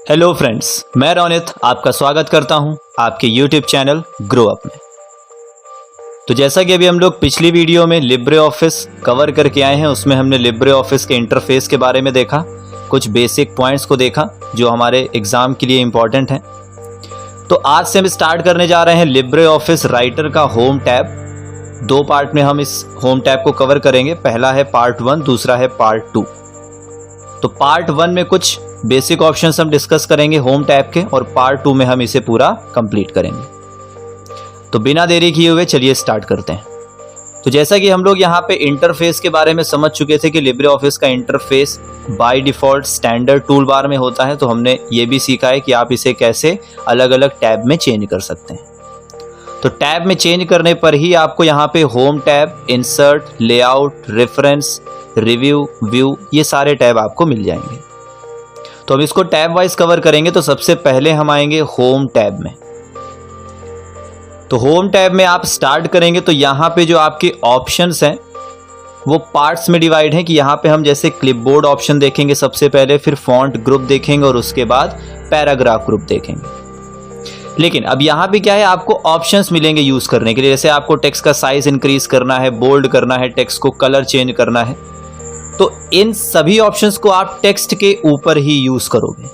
Hello friends, मैं रोनित आपका स्वागत करता हूं आपके YouTube चैनल ग्रो अप में। तो जैसा कि अभी हम लोग पिछली वीडियो में लिब्रे ऑफिस कवर करके आए हैं, उसमें हमने लिब्रे ऑफिस के इंटरफेस के बारे में देखा, कुछ बेसिक पॉइंट्स को देखा जो हमारे एग्जाम के लिए इम्पोर्टेंट हैं। तो आज से हम स्टार्ट करने जा रहे हैं लिब्रे ऑफिस राइटर का होम टैब। दो पार्ट में हम इस होम टैब को कवर करेंगे। पहला है पार्ट 1, दूसरा है पार्ट 2। तो पार्ट 1 में कुछ बेसिक ऑप्शंस हम डिस्कस करेंगे होम टैब के, और पार्ट 2 में हम इसे पूरा कंप्लीट करेंगे। तो बिना देरी किए हुए चलिए स्टार्ट करते हैं। तो जैसा कि हम लोग यहाँ पे इंटरफेस के बारे में समझ चुके थे कि लिब्रे ऑफिस का interface by default standard tool bar में होता है, तो हमने ये भी सीखा है कि आप इसे कैसे अलग अलग टैब में चेंज कर सकते हैं। तो टैब में चेंज करने पर ही आपको यहाँ पे home tab, insert, layout, reference, review, view, ये सारे टैब आपको मिल जाएंगे। तो अब इसको टैब वाइज कवर करेंगे। तो सबसे पहले हम आएंगे होम टैब में। तो होम टैब में आप स्टार्ट करेंगे तो यहाँ पे जो आपके ऑप्शंस हैं वो पार्ट्स में डिवाइड हैं, कि यहाँ पे हम जैसे क्लिपबोर्ड ऑप्शन देखेंगे सबसे पहले, फिर फॉन्ट ग्रुप देखेंगे और उसके बाद पैराग्राफ ग्रुप देखेंगे। लेकिन अब यहाँ पे क्या है, आपको ऑप्शंस मिलेंगे यूज करने के लिए। जैसे आपको टेक्स्ट का साइज इंक्रीज करना है, बोल्ड करना है, टेक्स्ट को कलर चेंज करना है, तो इन सभी ऑप्शंस को आप टेक्स्ट के ऊपर ही यूज करोगे।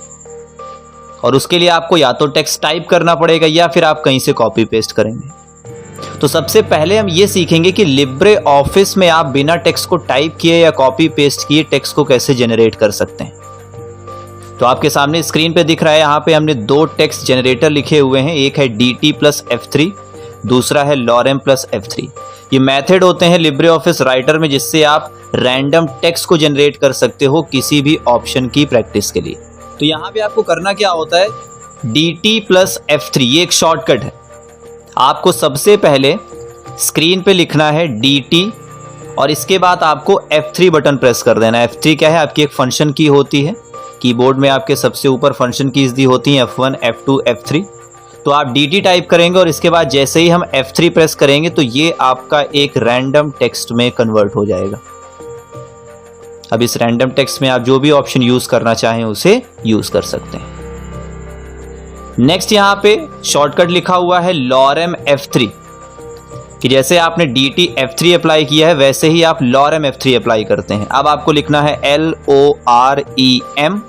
और उसके लिए आपको या तो टेक्स्ट टाइप करना पड़ेगा या फिर आप कहीं से कॉपी पेस्ट करेंगे। तो सबसे पहले हम ये सीखेंगे कि लिब्रे ऑफिस में आप बिना टेक्स्ट को टाइप किए या कॉपी पेस्ट किए टेक्स्ट को कैसे जनरेट कर सकते हैं। तो आपके सामने स्क्रीन पे दिख रहा है, यहाँ पे हमने दो टेक्स्ट जनरेटर लिखे हुए हैं। एक है DT + F3, दूसरा है lorem + F3। ये मेथड होते हैं लिब्रे ऑफिस राइटर में जिससे आप रैंडम टेक्स्ट को जनरेट कर सकते हो किसी भी ऑप्शन की प्रैक्टिस के लिए। तो यहाँ पे आपको करना क्या होता है, DT + F3 ये एक शॉर्टकट है। आपको सबसे पहले स्क्रीन पे लिखना है DT और इसके बाद आपको F3 बटन प्रेस कर देना है। F3 क्या है, आपकी एक फंक्शन की होती है। कीबोर्ड में आपके सबसे ऊपर फंक्शन कीज दी होती हैं F1, F2, F3। तो आप DT टाइप करेंगे और इसके बाद जैसे ही हम F3 प्रेस करेंगे तो ये आपका एक रैंडम टेक्स्ट में कन्वर्ट हो जाएगा। अब इस रैंडम टेक्स्ट में आप जो भी ऑप्शन यूज करना चाहें उसे यूज कर सकते हैं। नेक्स्ट यहाँ पे शॉर्टकट लिखा हुआ है lorem F3, कि जैसे आपने DT F3 अप्लाई किया है वैसे ही आप lorem F3 अप्लाई करते हैं। अब आपको लिखना है LOREM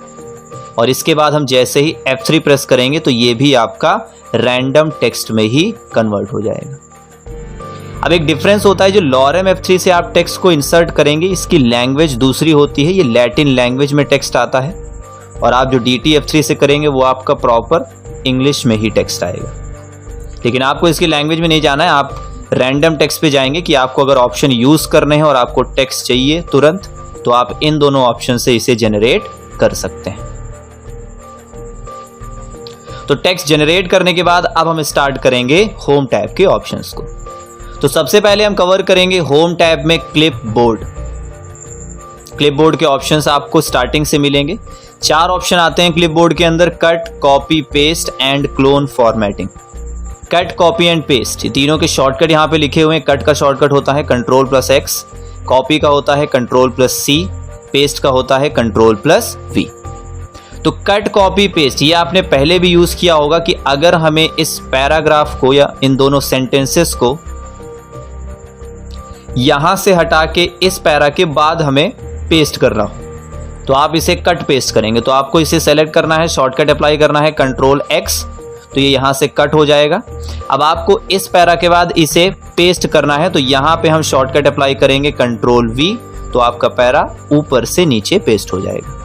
और इसके बाद हम जैसे ही F3 प्रेस करेंगे तो ये भी आपका रैंडम टेक्स्ट में ही कन्वर्ट हो जाएगा। अब एक डिफरेंस होता है, जो lorem F3 से आप टेक्स्ट को इंसर्ट करेंगे इसकी लैंग्वेज दूसरी होती है, ये लैटिन लैंग्वेज में टेक्स्ट आता है। और आप जो DT F3 से करेंगे वो आपका प्रॉपर इंग्लिश में ही टेक्स्ट आएगा। लेकिन आपको इसकी लैंग्वेज में नहीं जाना है, आप रैंडम टेक्स्ट पे जाएंगे कि आपको अगर ऑप्शन यूज करने हैं और आपको टेक्स्ट चाहिए तुरंत, तो आप इन दोनों ऑप्शन से इसे जनरेट कर सकते हैं। तो टेक्स्ट जनरेट करने के बाद अब हम स्टार्ट करेंगे होम टैब के ऑप्शंस को। तो सबसे पहले हम कवर करेंगे होम टैब में क्लिपबोर्ड। क्लिपबोर्ड के ऑप्शंस आपको स्टार्टिंग से मिलेंगे। 4 ऑप्शन आते हैं क्लिपबोर्ड के अंदर: cut, copy, paste and clone formatting. Cut, copy and paste, ये तीनों के शॉर्टकट यहाँ पे लिखे हुए हैं। कट का शॉर्टकट होता है Ctrl+X, कॉपी का होता है Ctrl+C, पेस्ट का होता है Ctrl+V। तो कट, कॉपी, पेस्ट ये आपने पहले भी यूज किया होगा कि अगर हमें इस पैराग्राफ को या इन दोनों सेंटेंसेस को यहां से हटा के इस पैरा के बाद हमें पेस्ट करना हो तो आप इसे कट पेस्ट करेंगे। तो आपको इसे सेलेक्ट करना है, शॉर्टकट अप्लाई करना है Ctrl+X, तो ये यहां से कट हो जाएगा। अब आपको इस पैरा के बाद इसे पेस्ट करना है, तो यहां पे हम शॉर्टकट अप्लाई करेंगे Ctrl+V, तो आपका पैरा ऊपर से नीचे पेस्ट हो जाएगा।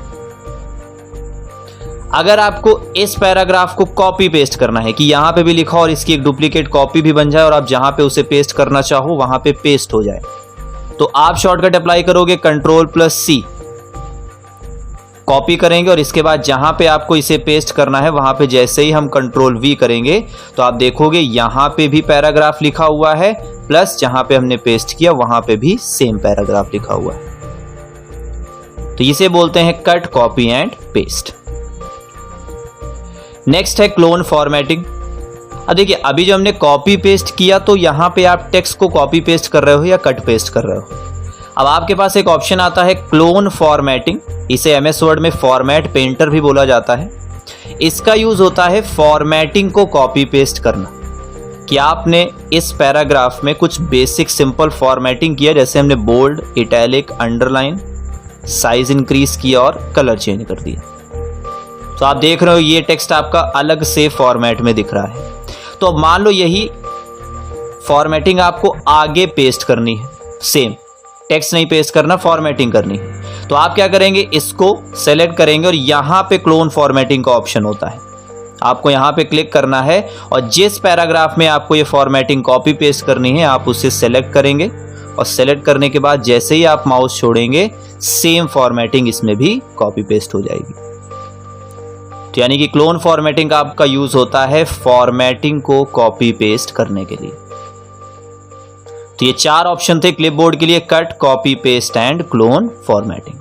अगर आपको इस पैराग्राफ को कॉपी पेस्ट करना है कि यहां पे भी लिखा और इसकी एक डुप्लीकेट कॉपी भी बन जाए और आप जहां पे उसे पेस्ट करना चाहो वहां पे पेस्ट हो जाए, तो आप शॉर्टकट अप्लाई करोगे Ctrl+C, कॉपी करेंगे और इसके बाद जहां पे आपको इसे पेस्ट करना है वहां पे जैसे ही हम Ctrl+V करेंगे तो आप देखोगे यहां पे भी पैराग्राफ लिखा हुआ है, प्लस जहां पे हमने पेस्ट किया वहां पे भी सेम पैराग्राफ लिखा हुआ है। तो इसे बोलते हैं cut, copy and paste. Next है क्लोन फॉर्मेटिंग। अब देखिए, अभी जो हमने कॉपी पेस्ट किया तो यहां पे आप टेक्स्ट को कॉपी पेस्ट कर रहे हो या कट पेस्ट कर रहे हो। अब आपके पास एक ऑप्शन आता है क्लोन फॉर्मेटिंग, इसे MS वर्ड में फॉर्मेट पेंटर भी बोला जाता है। इसका यूज होता है फॉर्मेटिंग को कॉपी पेस्ट करना, कि आपने इस पैराग्राफ में कुछ बेसिक सिंपल फॉर्मेटिंग किया, जैसे हमने bold, italic, underline, size increase किया और कलर चेंज कर दिया। तो आप देख रहे हो ये टेक्स्ट आपका अलग से फॉर्मेट में दिख रहा है। तो अब मान लो यही फॉर्मेटिंग आपको आगे पेस्ट करनी है, सेम टेक्स्ट नहीं पेस्ट करना, फॉर्मेटिंग करनी है। तो आप क्या करेंगे, इसको सेलेक्ट करेंगे और यहां पे क्लोन फॉर्मेटिंग का ऑप्शन होता है, आपको यहां पे क्लिक करना है और जिस पैराग्राफ में आपको ये फॉर्मेटिंग कॉपी पेस्ट करनी है आप उसे सेलेक्ट करेंगे और सेलेक्ट करने के बाद जैसे ही आप माउस छोड़ेंगे सेम फॉर्मेटिंग इसमें भी कॉपी पेस्ट हो जाएगी। तो यानी कि क्लोन फॉर्मेटिंग का आपका यूज होता है फॉर्मेटिंग को कॉपी पेस्ट करने के लिए। तो ये 4 ऑप्शन थे क्लिपबोर्ड के लिए, cut, copy, paste and clone formatting.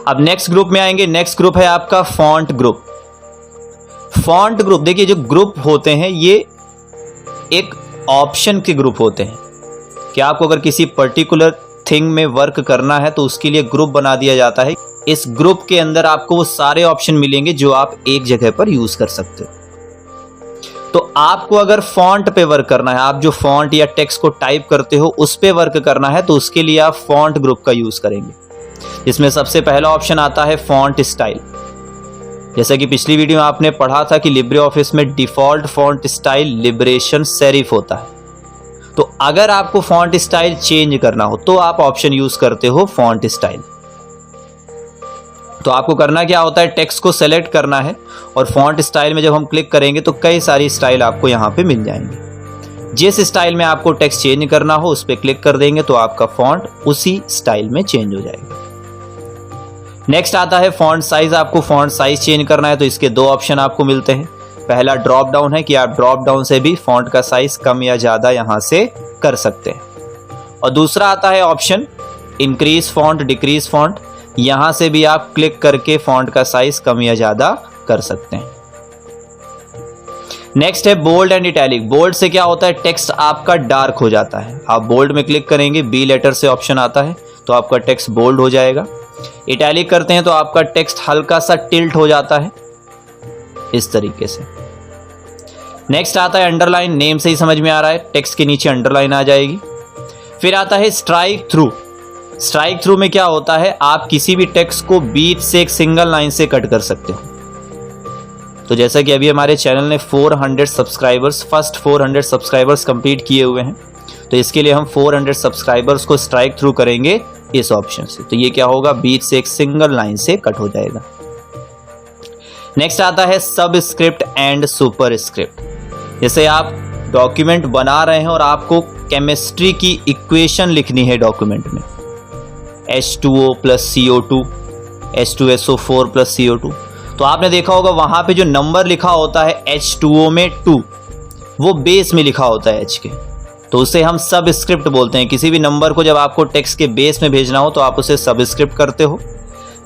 अब नेक्स्ट ग्रुप में आएंगे। नेक्स्ट ग्रुप है आपका फॉन्ट ग्रुप। फॉन्ट ग्रुप, देखिए जो ग्रुप होते हैं ये एक ऑप्शन के ग्रुप होते हैं कि आपको अगर किसी पर्टिकुलर थिंग में वर्क करना है तो उसके लिए ग्रुप बना दिया जाता है। इस ग्रुप के अंदर आपको वो सारे ऑप्शन मिलेंगे जो आप एक जगह पर यूज कर सकते हो। तो आपको अगर फॉन्ट पे वर्क करना है, आप जो फॉन्ट या टेक्स्ट को टाइप करते हो उस पे वर्क करना है, तो उसके लिए आप फॉन्ट ग्रुप का यूज करेंगे। इसमें सबसे पहला ऑप्शन आता है फॉन्ट स्टाइल। जैसा कि पिछली वीडियो में आपने पढ़ा था कि लिब्रे ऑफिस में default font style liberation serif होता है। तो अगर आपको फॉन्ट स्टाइल चेंज करना हो तो आप ऑप्शन यूज करते हो फॉन्ट स्टाइल। तो आपको करना क्या होता है, टेक्स्ट को सेलेक्ट करना है और फॉन्ट स्टाइल में जब हम क्लिक करेंगे तो कई सारी स्टाइल आपको यहां पे मिल जाएंगे। जिस स्टाइल में आपको टेक्स्ट चेंज करना हो उस पर क्लिक कर देंगे तो आपका फॉन्ट उसी स्टाइल में चेंज हो जाएगा। नेक्स्ट आता है फॉन्ट साइज। आपको फॉन्ट साइज चेंज करना है तो इसके 2 ऑप्शन आपको मिलते हैं। पहला ड्रॉप डाउन है कि आप ड्रॉप डाउन से भी फॉन्ट का साइज कम या ज्यादा यहां से कर सकते हैं, और दूसरा आता है option increase font, decrease font. यहां से भी आप क्लिक करके फॉन्ट का साइज कम या ज्यादा कर सकते हैं। नेक्स्ट है बोल्ड एंड इटैलिक। बोल्ड से क्या होता है, टेक्स्ट आपका डार्क हो जाता है। आप बोल्ड में क्लिक करेंगे, बी लेटर से ऑप्शन आता है तो आपका टेक्स्ट बोल्ड हो जाएगा। इटैलिक करते हैं तो आपका टेक्स्ट हल्का सा टिल्ट हो जाता है इस तरीके से। नेक्स्ट आता है अंडरलाइन। नेम से ही समझ में आ रहा है, टेक्स्ट के नीचे अंडरलाइन आ जाएगी। फिर आता है स्ट्राइक थ्रू। स्ट्राइक थ्रू में क्या होता है, आप किसी भी टेक्स्ट को बीच से एक सिंगल लाइन से कट कर सकते हो। तो जैसा कि अभी हमारे चैनल ने 400 सब्सक्राइबर्स, फर्स्ट 400 सब्सक्राइबर्स कंप्लीट किए हुए हैं, तो इसके लिए हम 400 सब्सक्राइबर्स को स्ट्राइक थ्रू करेंगे इस ऑप्शन से। तो ये क्या होगा, बीच से एक सिंगल लाइन से कट हो जाएगा। नेक्स्ट आता है सब स्क्रिप्ट एंड सुपर स्क्रिप्ट। जैसे आप डॉक्यूमेंट बना रहे हैं और आपको केमिस्ट्री की इक्वेशन लिखनी है डॉक्यूमेंट में, H2O + CO2, H2SO4 + CO2, तो आपने देखा होगा वहां पे जो नंबर लिखा होता है H2O में 2, वो बेस में लिखा होता है H के, तो उसे हम सब स्क्रिप्ट बोलते हैं। किसी भी नंबर को जब आपको टेक्स्ट के बेस में भेजना हो तो आप उसे सब स्क्रिप्ट करते हो,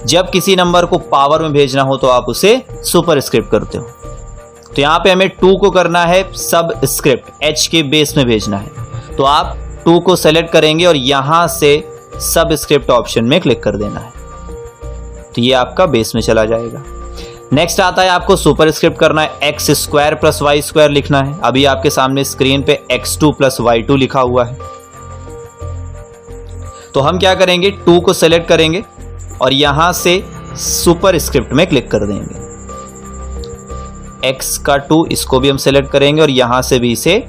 जब किसी नंबर को पावर में भेजना हो तो आप उसे सुपर स्क्रिप्ट करते हो। तो यहाँ पे हमें 2 को करना है सब स्क्रिप्ट, H के बेस में भेजना है, तो आप 2 को सेलेक्ट करेंगे और यहां से सब स्क्रिप्ट ऑप्शन में क्लिक कर देना है, तो ये आपका बेस में चला जाएगा। नेक्स्ट आता है आपको सुपर स्क्रिप्ट करना है, x² + y² लिखना है। अभी आपके सामने स्क्रीन पे x2 + y2 लिखा हुआ है, तो हम क्या करेंगे, 2 को सेलेक्ट करेंगे और यहां से सुपर स्क्रिप्ट में क्लिक कर देंगे। x का 2, इसको भी हम सेलेक्ट करेंगे और यहां से भी इसे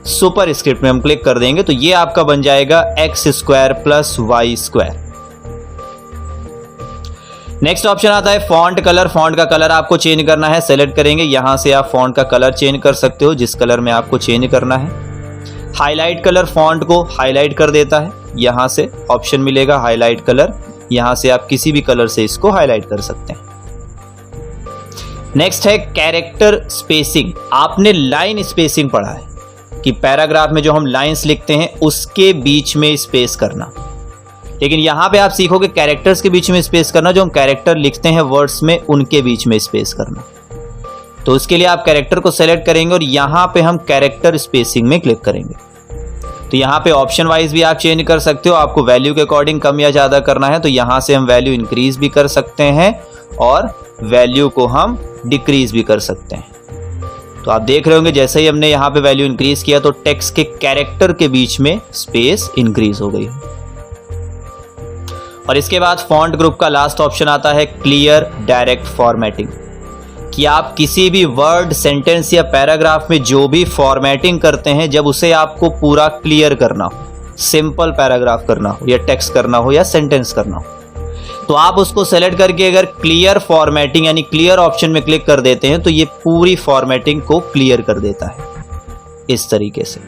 सुपर स्क्रिप्ट में हम क्लिक कर देंगे, तो ये आपका बन जाएगा x² + y²। नेक्स्ट ऑप्शन आता है फॉन्ट कलर। फॉन्ट का कलर आपको चेंज करना है, सेलेक्ट करेंगे, यहां से आप फॉन्ट का कलर चेंज कर सकते हो जिस कलर में आपको चेंज करना है। हाईलाइट कलर फॉन्ट को हाईलाइट कर देता है, यहां से ऑप्शन मिलेगा हाईलाइट कलर, यहां से आप किसी भी कलर से इसको हाईलाइट कर सकते हैं। नेक्स्ट है कैरेक्टर स्पेसिंग। आपने लाइन स्पेसिंग पढ़ा है कि पैराग्राफ में जो हम लाइंस लिखते हैं उसके बीच में स्पेस करना, लेकिन यहां पे आप सीखोगे कैरेक्टर्स के बीच में स्पेस करना, जो हम कैरेक्टर लिखते हैं वर्ड्स में उनके बीच में स्पेस करना। तो उसके लिए आप कैरेक्टर को सेलेक्ट करेंगे और यहां पे हम कैरेक्टर स्पेसिंग में क्लिक करेंगे। तो यहाँ पे ऑप्शन वाइज भी आप चेंज कर सकते हो, आपको वैल्यू के अकॉर्डिंग कम या ज़्यादा करना है तो यहाँ से हम वैल्यू इंक्रीज भी कर सकते हैं और वैल्यू को हम डिक्रीज भी कर सकते हैं। तो आप देख रहे होंगे जैसे ही हमने यहाँ पे वैल्यू इंक्रीज किया तो टेक्स्ट के कैरेक्टर के बीच में स्पेस इंक्रीज हो गई। और इसके बाद फॉन्ट ग्रुप का लास्ट ऑप्शन आता है क्लियर डायरेक्ट फॉर्मेटिंग, कि आप किसी भी वर्ड, सेंटेंस या पैराग्राफ में जो भी फॉर्मेटिंग करते हैं जब उसे आपको पूरा क्लियर करना हो, सिंपल पैराग्राफ करना हो या टेक्स्ट करना हो या सेंटेंस करना हो, तो आप उसको सेलेक्ट करके अगर क्लियर फॉर्मेटिंग यानी क्लियर ऑप्शन में क्लिक कर देते हैं तो ये पूरी फॉर्मेटिंग को क्लियर कर देता है इस तरीके से।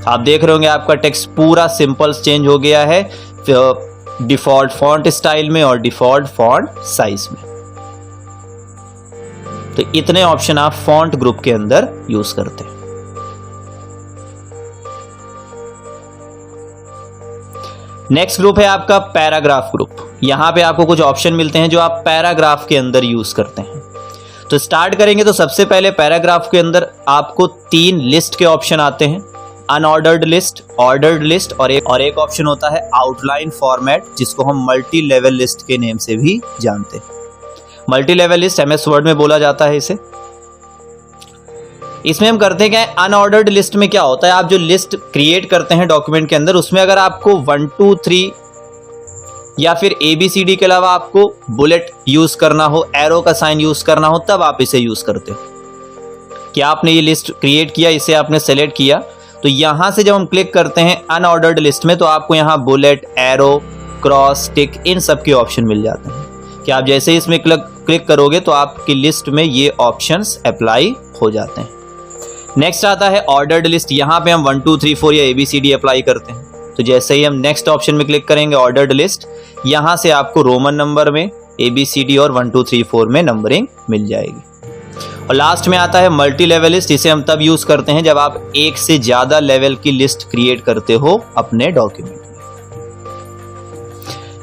आप देख रहे होंगे आपका टेक्स्ट पूरा सिंपल चेंज हो गया है डिफॉल्ट फॉन्ट स्टाइल में और डिफॉल्ट फॉन्ट साइज में। तो इतने ऑप्शन आप फॉन्ट ग्रुप के अंदर यूज करते हैं। नेक्स्ट ग्रुप है आपका पैराग्राफ ग्रुप। यहां पे आपको कुछ ऑप्शन मिलते हैं जो आप पैराग्राफ के अंदर यूज करते हैं। तो स्टार्ट करेंगे तो सबसे पहले पैराग्राफ के अंदर आपको 3 लिस्ट के ऑप्शन आते हैं, अनऑर्डर्ड लिस्ट, ऑर्डर्ड लिस्ट और एक ऑप्शन होता है आउटलाइन फॉर्मेट, जिसको हम मल्टी लेवल लिस्ट के नेम से भी जानते हैं। Multi level list MS word में बोला जाता है इसे। इसमें हम करते हैं क्या है, अनऑर्डर्ड लिस्ट में क्या होता है, आप जो लिस्ट क्रिएट करते हैं डॉक्यूमेंट के अंदर उसमें अगर आपको 1 2 3 या फिर ABCD के अलावा आपको बुलेट यूज करना हो, एरो का साइन यूज करना हो, तब आप इसे यूज करते हो। क्या आपने ये लिस्ट क्रिएट किया, इसे आपने सेलेक्ट किया, तो यहां से जब हम क्लिक करते हैं अनऑर्डर्ड लिस्ट में तो आपको यहां बुलेट, एरो, क्रॉस, टिक इन सब के ऑप्शन मिल जाते हैं कि आप जैसे इसमें क्लिक करोगे तो आपकी लिस्ट में ये ऑप्शंस अप्लाई हो जाते हैं। नेक्स्ट आता है ऑर्डर्ड लिस्ट। यहाँ पे हम 1 2 3 4 या ABCD अप्लाई करते हैं। तो जैसे ही हम नेक्स्ट ऑप्शन में क्लिक करेंगे ऑर्डर्ड लिस्ट, यहाँ से आपको रोमन नंबर में ABCD और 1 2 3 4 में नंबरिंग मिल जाएगी। और लास्ट में आता है मल्टी लेवल लिस्ट। इसे हम तब यूज करते हैं जब आप एक से ज्यादा लेवल की लिस्ट क्रिएट करते हो अपने डॉक्यूमेंट में।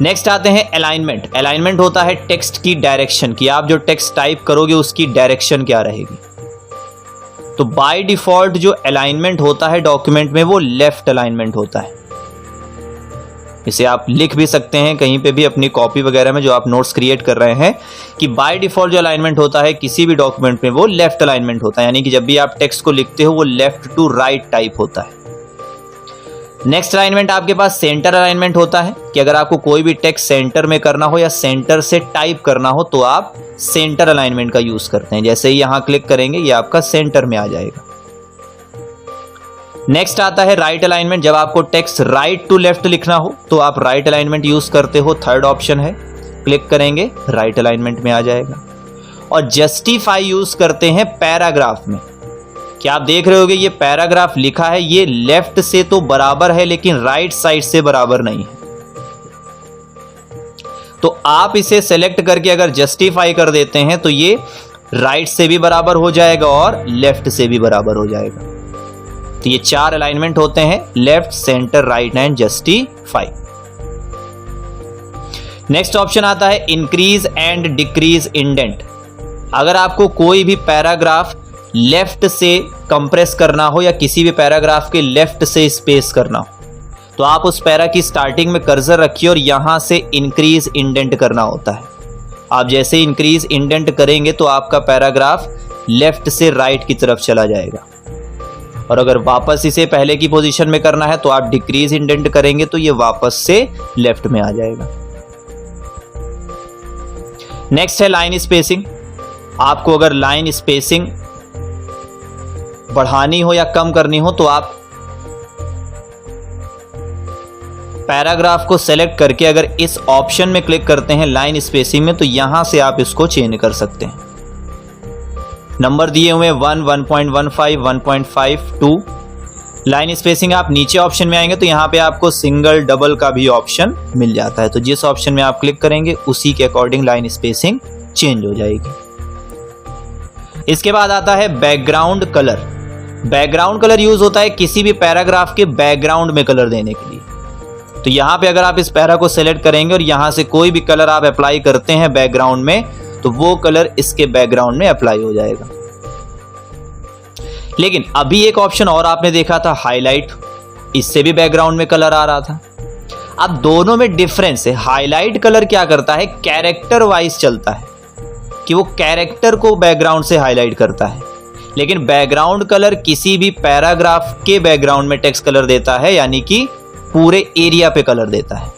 नेक्स्ट आते हैं अलाइनमेंट। अलाइनमेंट होता है टेक्स्ट की डायरेक्शन, कि आप जो टेक्स्ट टाइप करोगे उसकी डायरेक्शन क्या रहेगी। तो बाय डिफॉल्ट जो अलाइनमेंट होता है डॉक्यूमेंट में वो लेफ्ट अलाइनमेंट होता है। इसे आप लिख भी सकते हैं कहीं पे भी अपनी कॉपी वगैरह में जो आप नोट्स क्रिएट कर रहे हैं कि बाय डिफॉल्ट जो अलाइनमेंट होता है किसी भी डॉक्यूमेंट में वो लेफ्ट अलाइनमेंट होता है, यानी कि जब भी आप टेक्स्ट को लिखते हो वो लेफ्ट टू राइट टाइप होता है। नेक्स्ट अलाइनमेंट आपके पास सेंटर अलाइनमेंट होता है कि अगर आपको कोई भी टेक्स्ट सेंटर में करना हो या सेंटर से टाइप करना हो तो आप सेंटर अलाइनमेंट का यूज करते हैं। जैसे ही यहां क्लिक करेंगे ये आपका सेंटर में आ जाएगा। नेक्स्ट आता है राइट अलाइनमेंट। जब आपको टेक्स्ट राइट टू लेफ्ट लिखना हो तो आप राइट अलाइनमेंट यूज करते हो। थर्ड ऑप्शन है, क्लिक करेंगे राइट अलाइनमेंट में आ जाएगा। और जस्टिफाई यूज करते हैं पैराग्राफ में। क्या आप देख रहे होगे ये पैराग्राफ लिखा है, ये लेफ्ट से तो बराबर है लेकिन राइट साइड से बराबर नहीं है। तो आप इसे सेलेक्ट करके अगर जस्टिफाई कर देते हैं तो ये राइट से भी बराबर हो जाएगा और लेफ्ट से भी बराबर हो जाएगा। तो ये 4 अलाइनमेंट होते हैं, left, centre, right and justify. Next option आता है इंक्रीज एंड डिक्रीज इंडेंट। अगर आपको कोई भी पैराग्राफ लेफ्ट से कंप्रेस करना हो या किसी भी पैराग्राफ के लेफ्ट से स्पेस करना हो तो आप उस पैरा की स्टार्टिंग में कर्सर रखिए और यहां से इंक्रीज इंडेंट करना होता है। आप जैसे इंक्रीज इंडेंट करेंगे तो आपका पैराग्राफ लेफ्ट से राइट की तरफ चला जाएगा। और अगर वापस इसे पहले की पोजीशन में करना है तो आप डिक्रीज इंडेंट करेंगे तो ये वापस से लेफ्ट में आ जाएगा। नेक्स्ट है लाइन स्पेसिंग। आपको अगर लाइन स्पेसिंग बढ़ानी हो या कम करनी हो तो आप पैराग्राफ को सेलेक्ट करके अगर इस ऑप्शन में क्लिक करते हैं लाइन स्पेसिंग में तो यहां से आप इसको चेंज कर सकते हैं। नंबर दिए हुए 1, 1.15, 1.5, 2। लाइन स्पेसिंग आप नीचे ऑप्शन में आएंगे तो यहां पे आपको सिंगल, डबल का भी ऑप्शन मिल जाता है। तो जिस ऑप्शन में आप क्लिक करेंगे उसी के अकॉर्डिंग लाइन स्पेसिंग चेंज हो जाएगी। इसके बाद आता है background colour. Background colour use होता है किसी भी पैराग्राफ के बैकग्राउंड में कलर देने के लिए। तो यहां पे अगर आप इस पैरा को सेलेक्ट करेंगे और यहां से कोई भी कलर आप अप्लाई करते हैं बैकग्राउंड में तो वो कलर इसके बैकग्राउंड में अप्लाई हो जाएगा। लेकिन अभी एक ऑप्शन और आपने देखा था हाईलाइट। इससे भी बैकग्राउंड में कलर आ रहा था। अब दोनों में डिफरेंस है, हाईलाइट कलर क्या करता है, कैरेक्टर वाइज चलता है कि वो कैरेक्टर को बैकग्राउंड से हाईलाइट करता है, लेकिन बैकग्राउंड कलर किसी भी पैराग्राफ के बैकग्राउंड में टेक्स्ट कलर देता है, यानी कि पूरे एरिया पे कलर देता है।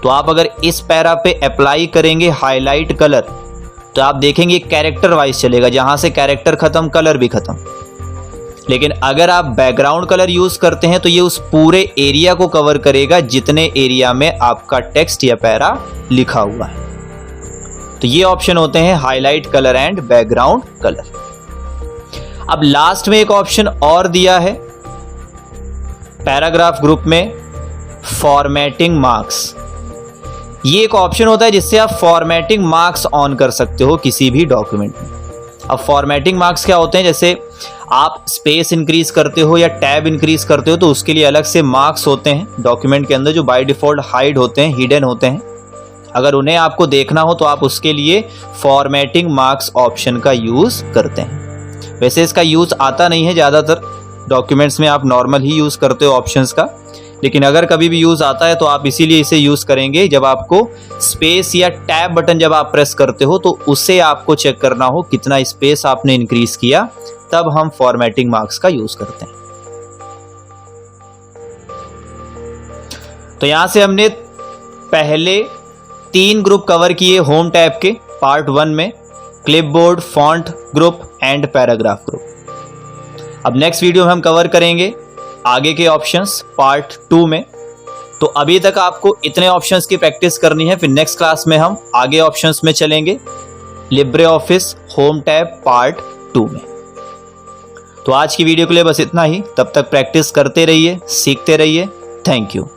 तो आप अगर इस पैरा पे अप्लाई करेंगे हाईलाइट कलर तो आप देखेंगे कैरेक्टर वाइज चलेगा, जहां से कैरेक्टर खत्म कलर भी खत्म। लेकिन अगर आप बैकग्राउंड कलर यूज करते हैं तो ये उस पूरे एरिया को कवर करेगा जितने एरिया में आपका टेक्स्ट या पैरा लिखा हुआ है। तो ये ऑप्शन होते हैं highlight colour and background colour. अब लास्ट में एक ऑप्शन और दिया है पैराग्राफ ग्रुप में, फॉर्मेटिंग मार्क्स। ये एक ऑप्शन होता है जिससे आप फॉर्मेटिंग मार्क्स ऑन कर सकते हो किसी भी डॉक्यूमेंट में। अब फॉर्मेटिंग मार्क्स क्या होते हैं, जैसे आप स्पेस इंक्रीज करते हो या टैब इंक्रीज करते हो तो उसके लिए अलग से मार्क्स होते हैं डॉक्यूमेंट के अंदर जो बाय डिफॉल्ट हाइड होते हैं, हिडन होते हैं। अगर उन्हें आपको देखना हो तो आप उसके लिए फॉर्मेटिंग मार्क्स ऑप्शन का यूज करते हैं। वैसे इसका यूज आता नहीं है, ज़्यादातर डॉक्यूमेंट्स में आप नॉर्मल ही यूज करते हो ऑप्शंस का, लेकिन अगर कभी भी यूज आता है तो आप इसीलिए इसे यूज करेंगे जब आपको स्पेस या टैब बटन जब आप प्रेस करते हो तो उसे आपको चेक करना हो कितना स्पेस आपने इंक्रीज किया, तब हम फॉर्मेटिंग मार्क्स का यूज करते हैं। तो यहां से हमने पहले 3 ग्रुप कवर किए होम टैब के पार्ट 1 में, clipboard, font group and paragraph group. अब नेक्स्ट वीडियो में हम कवर करेंगे आगे के ऑप्शंस पार्ट 2 में। तो अभी तक आपको इतने ऑप्शंस की प्रैक्टिस करनी है, फिर नेक्स्ट क्लास में हम आगे ऑप्शंस में चलेंगे Libre office home tab part 2 में। तो आज की वीडियो के लिए बस इतना ही, तब तक प्रैक्टिस करते रहिए, सीखते रहिए। Thank you.